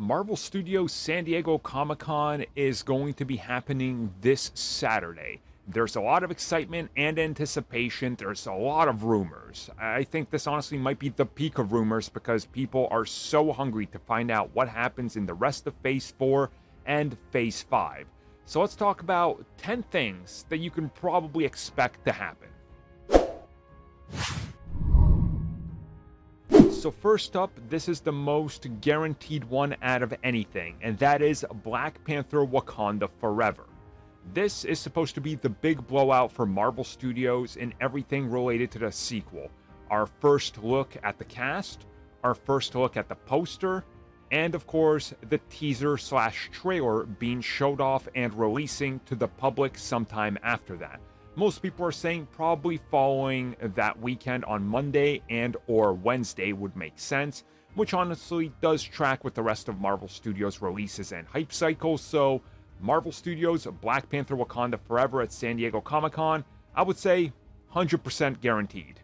Marvel Studios San Diego Comic-Con is going to be happening this Saturday. There's a lot of excitement and anticipation. There's a lot of rumors. I think this honestly might be the peak of rumors because people are so hungry to find out what happens in the rest of Phase 4 and Phase 5. So let's talk about 10 things that you can probably expect to happen. So first up, this is the most guaranteed one out of anything, and that is Black Panther Wakanda Forever. This is supposed to be the big blowout for Marvel Studios in everything related to the sequel. Our first look at the cast, our first look at the poster, and of course, the teaser/trailer being showed off and releasing to the public sometime after that. Most people are saying probably following that weekend on Monday and or Wednesday would make sense, which honestly does track with the rest of Marvel Studios' releases and hype cycles. So Marvel Studios Black Panther Wakanda Forever at San Diego Comic-Con, I would say 100% guaranteed.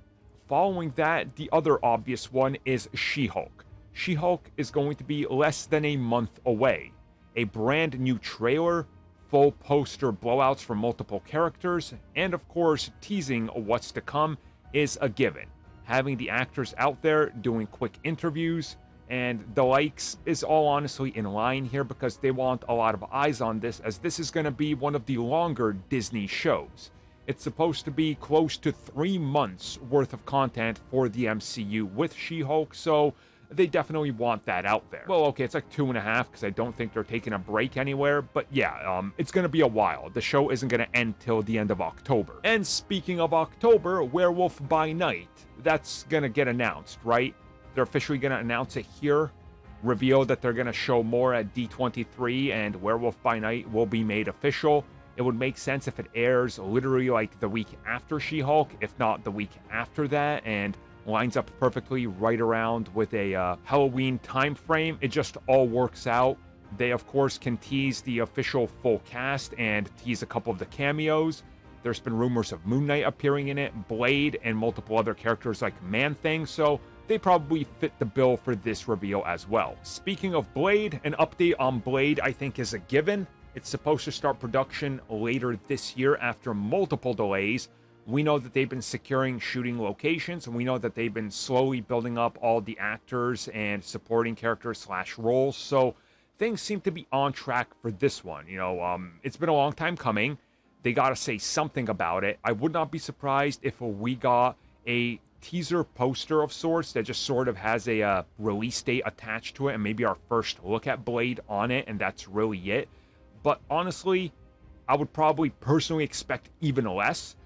Following that, the other obvious one is SheHulk. SheHulk is going to be less than a month away. A brand new trailer, full poster blowouts for multiple characters, and of course, teasing what's to come is a given. Having the actors out there doing quick interviews and the likes is all honestly in line here because they want a lot of eyes on this, as this is going to be one of the longer Disney shows. It's supposed to be close to 3 months worth of content for the MCU with She-Hulk, so they definitely want that out there. Well, okay, it's like 2.5 because I don't think they're taking a break anywhere. But yeah, it's going to be a while. The show isn't going to end till the end of October. And speaking of October, Werewolf by Night. That's going to get announced, right? They're officially going to announce it here. Reveal that they're going to show more at D23 and Werewolf by Night will be made official. It would make sense if it airs literally like the week after She-Hulk, if not the week after that, and lines up perfectly right around with a Halloween time frame. It just all works out. They, of course, can tease the official full cast and tease a couple of the cameos. There's been rumors of Moon Knight appearing in it, Blade, and multiple other characters like Man-Thing, so they probably fit the bill for this reveal as well. Speaking of Blade, an update on Blade I think is a given. It's supposed to start production later this year after multiple delays. We know that they've been securing shooting locations, and we know that they've been slowly building up all the actors and supporting characters / roles. So things seem to be on track for this one. You know, it's been a long time coming. They got to say something about it. I would not be surprised if we got a teaser poster of sorts that just sort of has a release date attached to it and maybe our first look at Blade on it, and that's really it. But honestly, I would probably personally expect even less.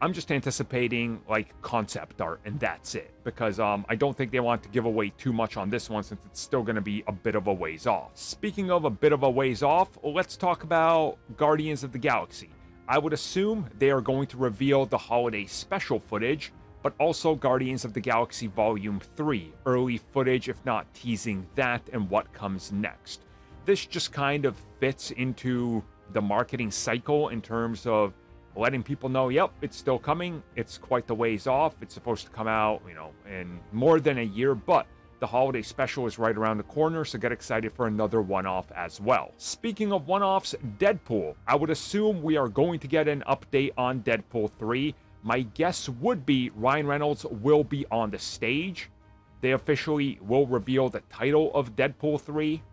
I'm just anticipating like concept art and that's it, because I don't think they want to give away too much on this one since it's still going to be a bit of a ways off. Speaking of a bit of a ways off, let's talk about Guardians of the Galaxy. I would assume they are going to reveal the holiday special footage, but also Guardians of the Galaxy Volume 3, early footage if not teasing that and what comes next. This just kind of fits into the marketing cycle in terms of letting people know, yep, it's still coming. It's quite the ways off. It's supposed to come out, you know, in more than a year, but the holiday special is right around the corner, so get excited for another one-off as well. Speaking of one-offs, Deadpool. I would assume we are going to get an update on Deadpool 3. My guess would be Ryan Reynolds will be on the stage. They officially will reveal the title of Deadpool 3,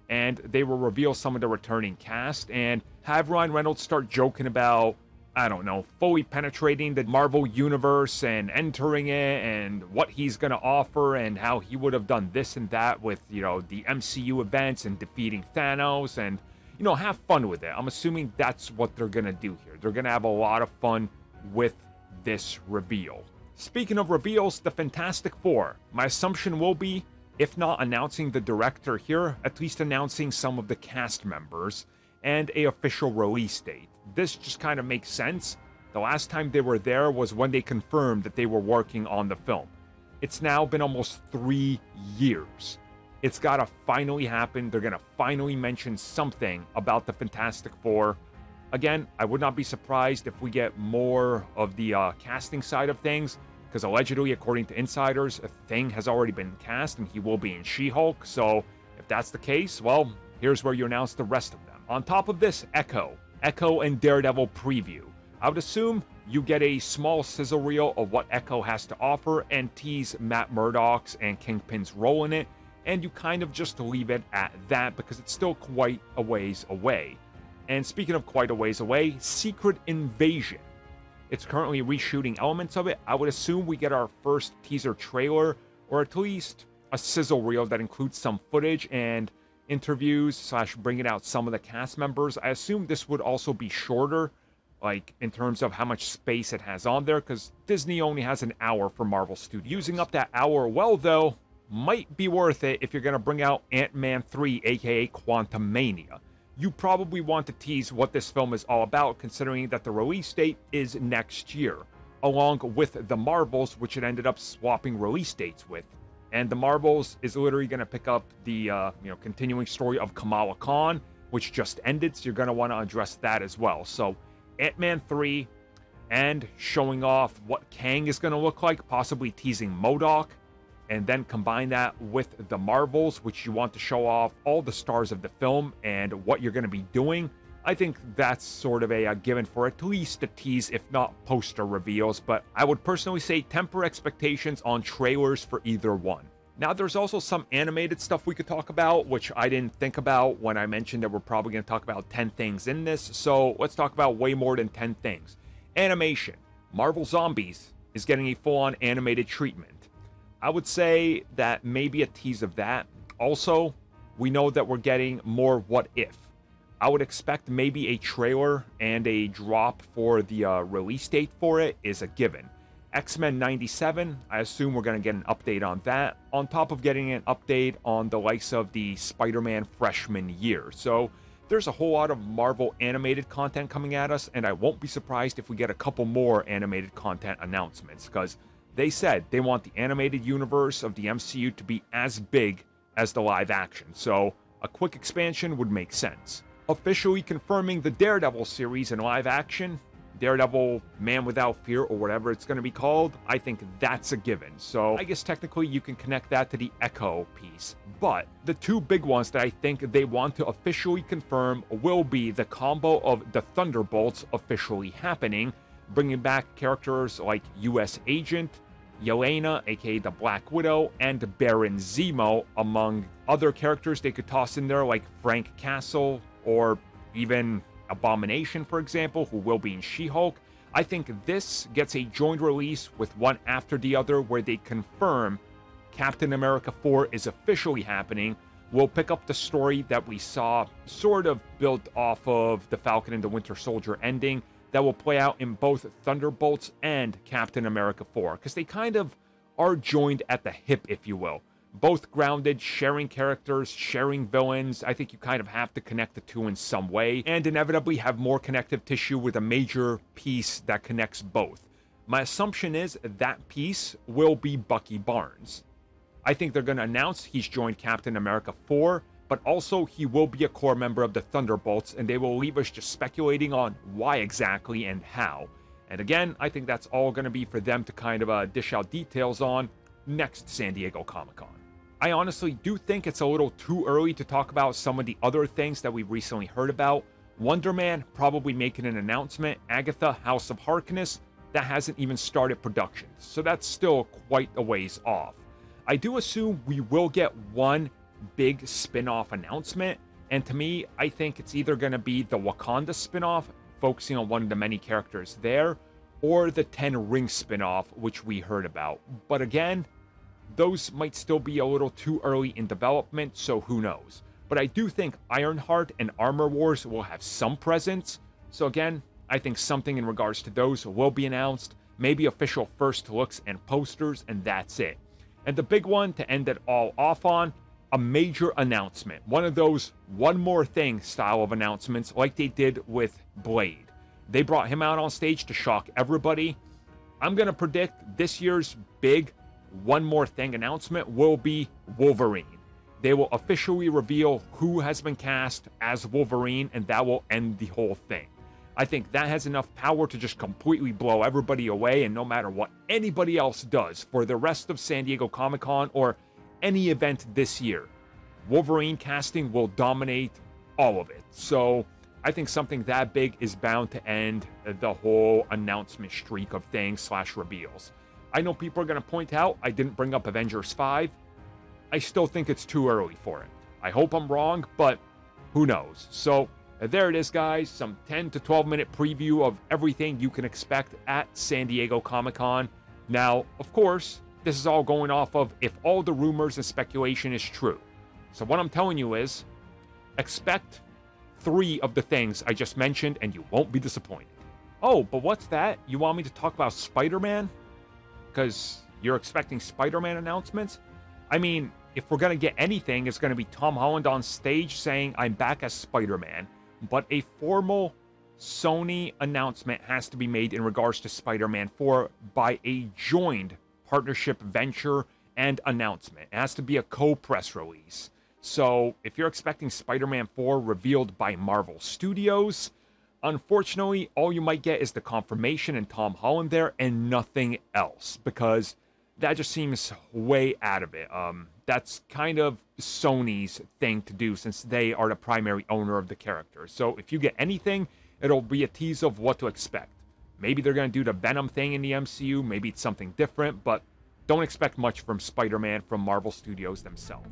and they will reveal some of the returning cast, and have Ryan Reynolds start joking about, I don't know, fully penetrating the Marvel universe and entering it and what he's going to offer and how he would have done this and that with, you know, the MCU events and defeating Thanos and, you know, have fun with it. I'm assuming that's what they're going to do here. They're going to have a lot of fun with this reveal. Speaking of reveals, the Fantastic Four. My assumption will be, if not announcing the director here, at least announcing some of the cast members and a official release date. This just kind of makes sense. The last time they were there was when they confirmed that they were working on the film. It's now been almost 3 years. It's got to finally happen. They're going to finally mention something about the Fantastic Four. Again, I would not be surprised if we get more of the casting side of things, because allegedly, according to insiders, a Thing has already been cast and he will be in She-Hulk. So If that's the case, well, here's where you announce the rest of them. On top of this, Echo and Daredevil preview. I would assume you get a small sizzle reel of what Echo has to offer and tease Matt Murdock's and Kingpin's role in it, and you kind of just leave it at that because it's still quite a ways away. And speaking of quite a ways away, Secret Invasion. It's currently reshooting elements of it. I would assume we get our first teaser trailer, or at least a sizzle reel that includes some footage and interviews / bringing out some of the cast members. I assume this would also be shorter, like in terms of how much space it has on there, because Disney only has an hour for Marvel Studios. Using up that hour well, though, might be worth it if you're going to bring out Ant-Man 3, aka Quantumania. You probably want to tease what this film is all about, considering that the release date is next year, along with the Marvels, which it ended up swapping release dates with. And the Marvels is literally going to pick up the continuing story of Kamala Khan, which just ended, so you're going to want to address that as well. So Ant-Man 3, and showing off what Kang is going to look like, possibly teasing MODOK, and then combine that with the Marvels, which you want to show off all the stars of the film and what you're going to be doing. I think that's sort of a given for at least a tease, if not poster reveals, but I would personally say temper expectations on trailers for either one. Now, there's also some animated stuff we could talk about, which I didn't think about when I mentioned that we're probably going to talk about 10 things in this, so let's talk about way more than 10 things. Animation. Marvel Zombies is getting a full-on animated treatment. I would say that maybe a tease of that. Also, we know that we're getting more What If. I would expect maybe a trailer and a drop for the release date for it is a given. X-Men 97, I assume we're going to get an update on that, on top of getting an update on the likes of the Spider-Man freshman year. So there's a whole lot of Marvel animated content coming at us, and I won't be surprised if we get a couple more animated content announcements, because they said they want the animated universe of the MCU to be as big as the live action, so a quick expansion would make sense. Officially confirming the Daredevil series in live action, Daredevil Man Without Fear, or whatever it's going to be called, I think that's a given. So I guess technically you can connect that to the Echo piece. But the two big ones that I think they want to officially confirm will be the combo of the Thunderbolts officially happening, bringing back characters like U.S. Agent, Yelena, aka the Black Widow, and Baron Zemo, among other characters they could toss in there like Frank Castle, or even Abomination, for example, who will be in SheHulk. I think this gets a joint release with one after the other where they confirm Captain America 4 is officially happening. We'll pick up the story that we saw sort of built off of the Falcon and the Winter Soldier ending that will play out in both Thunderbolts and Captain America 4, because they kind of are joined at the hip, if you will. Both grounded, sharing characters, sharing villains. I think you kind of have to connect the two in some way, and inevitably have more connective tissue with a major piece that connects both. My assumption is that piece will be Bucky Barnes. I think they're going to announce he's joined Captain America 4, but also he will be a core member of the Thunderbolts, and they will leave us just speculating on why exactly and how. And again, I think that's all going to be for them to kind of dish out details on next San Diego Comic-Con. I honestly do think it's a little too early to talk about some of the other things that we've recently heard about. Wonder Man probably making an announcement. Agatha, House of Harkness, that hasn't even started production, so that's still quite a ways off. I do assume we will get one big spin-off announcement, and to me, I think it's either going to be the Wakanda spin-off, focusing on one of the many characters there, or the 10 Rings spin-off, which we heard about. But again, those might still be a little too early in development, so who knows. But I do think Ironheart and Armor Wars will have some presence, so again, I think something in regards to those will be announced, maybe official first looks and posters, and that's it. And the big one to end it all off on, a major announcement. One of those one more thing style of announcements like they did with Blade. They brought him out on stage to shock everybody. I'm going to predict this year's big one more thing announcement will be Wolverine. They will officially reveal who has been cast as Wolverine, and that will end the whole thing. I think that has enough power to just completely blow everybody away, and no matter what anybody else does for the rest of San Diego Comic-Con or any event this year, Wolverine casting will dominate all of it. So I think something that big is bound to end the whole announcement streak of things / reveals. I know people are going to point out I didn't bring up Avengers 5. I still think it's too early for it. I hope I'm wrong, but who knows? So there it is, guys. Some 10 to 12 minute preview of everything you can expect at San Diego Comic-Con. Now, of course, this is all going off of if all the rumors and speculation is true. So what I'm telling you is, expect 3 of the things I just mentioned and you won't be disappointed. Oh, but what's that? You want me to talk about Spider-Man? Because you're expecting Spider-Man announcements? I mean, if we're going to get anything, it's going to be Tom Holland on stage saying, I'm back as Spider-Man. But a formal Sony announcement has to be made in regards to Spider-Man 4 by a joined partnership venture and announcement. It has to be a co-press release. So if you're expecting Spider-Man 4 revealed by Marvel Studios, unfortunately, all you might get is the confirmation and Tom Holland there and nothing else, because that just seems way out of it. That's kind of Sony's thing to do since they are the primary owner of the character. So if you get anything, it'll be a tease of what to expect. Maybe they're going to do the Venom thing in the MCU. Maybe it's something different, but don't expect much from Spider-Man from Marvel Studios themselves.